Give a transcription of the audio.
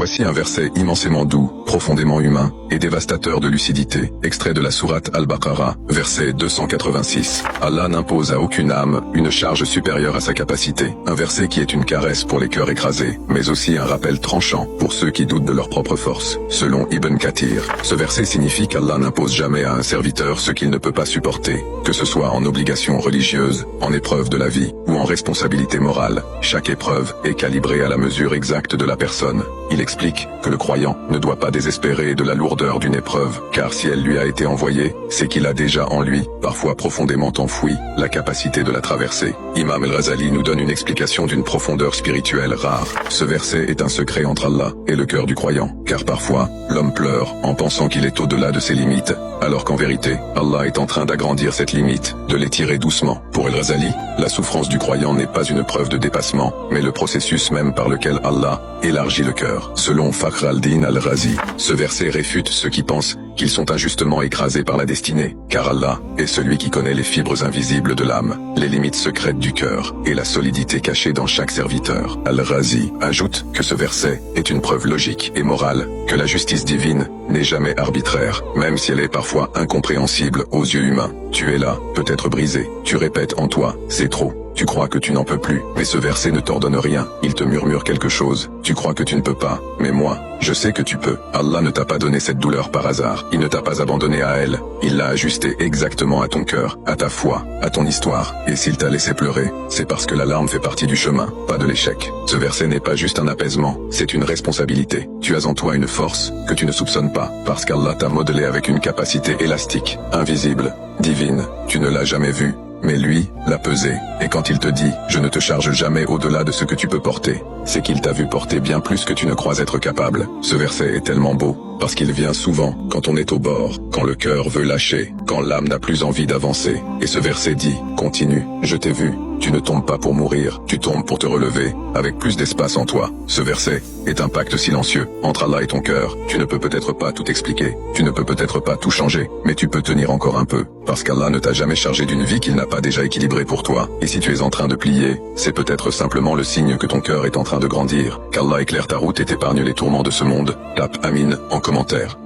Voici un verset immensément doux, profondément humain, et dévastateur de lucidité, extrait de la sourate Al-Baqarah, verset 286. Allah n'impose à aucune âme une charge supérieure à sa capacité, un verset qui est une caresse pour les cœurs écrasés, mais aussi un rappel tranchant pour ceux qui doutent de leur propre force. Selon Ibn Kathir, ce verset signifie qu'Allah n'impose jamais à un serviteur ce qu'il ne peut pas supporter, que ce soit en obligation religieuse, en épreuve de la vie, ou en responsabilité morale. Chaque épreuve est calibrée à la mesure exacte de la personne. Il explique que le croyant ne doit pas désespérer de la lourdeur d'une épreuve, car si elle lui a été envoyée, c'est qu'il a déjà en lui, parfois profondément enfoui, la capacité de la traverser. Imam El-Ghazali nous donne une explication d'une profondeur spirituelle rare. Ce verset est un secret entre Allah et le cœur du croyant, car parfois, l'homme pleure en pensant qu'il est au-delà de ses limites, alors qu'en vérité, Allah est en train d'agrandir cette limite, de l'étirer doucement. Pour El-Ghazali, la souffrance du croyant n'est pas une preuve de dépassement, mais le processus même par lequel Allah élargit le cœur. Selon Fakhr al-Din al-Razi, ce verset réfute ceux qui pensent qu'ils sont injustement écrasés par la destinée, car Allah est celui qui connaît les fibres invisibles de l'âme, les limites secrètes du cœur et la solidité cachée dans chaque serviteur. Al-Razi ajoute que ce verset est une preuve logique et morale que la justice divine n'est jamais arbitraire, même si elle est parfois incompréhensible aux yeux humains. Tu es là, peut-être brisé, tu répètes en toi, c'est trop. Tu crois que tu n'en peux plus, mais ce verset ne t'ordonne rien, il te murmure quelque chose. Tu crois que tu ne peux pas, mais moi, je sais que tu peux. Allah ne t'a pas donné cette douleur par hasard, il ne t'a pas abandonné à elle, il l'a ajustée exactement à ton cœur, à ta foi, à ton histoire. Et s'il t'a laissé pleurer, c'est parce que la larme fait partie du chemin, pas de l'échec. Ce verset n'est pas juste un apaisement, c'est une responsabilité. Tu as en toi une force que tu ne soupçonnes pas, parce qu'Allah t'a modelé avec une capacité élastique, invisible, divine, tu ne l'as jamais vue. Mais lui, l'a pesé, et quand il te dit « je ne te charge jamais au-delà de ce que tu peux porter », c'est qu'il t'a vu porter bien plus que tu ne crois être capable. Ce verset est tellement beau, parce qu'il vient souvent quand on est au bord, quand le cœur veut lâcher, quand l'âme n'a plus envie d'avancer. Et ce verset dit « continue, je t'ai vu, tu ne tombes pas pour mourir, tu tombes pour te relever, avec plus d'espace en toi ». Ce verset est un pacte silencieux entre Allah et ton cœur. Tu ne peux peut-être pas tout expliquer, tu ne peux peut-être pas tout changer, mais tu peux tenir encore un peu, parce qu'Allah ne t'a jamais chargé d'une vie qu'il n'a pas déjà équilibrée pour toi. Et si tu es en train de plier, c'est peut-être simplement le signe que ton cœur est en train de grandir. Qu'Allah éclaire ta route et t'épargne les tourments de ce monde. Tape Amin en commentaire.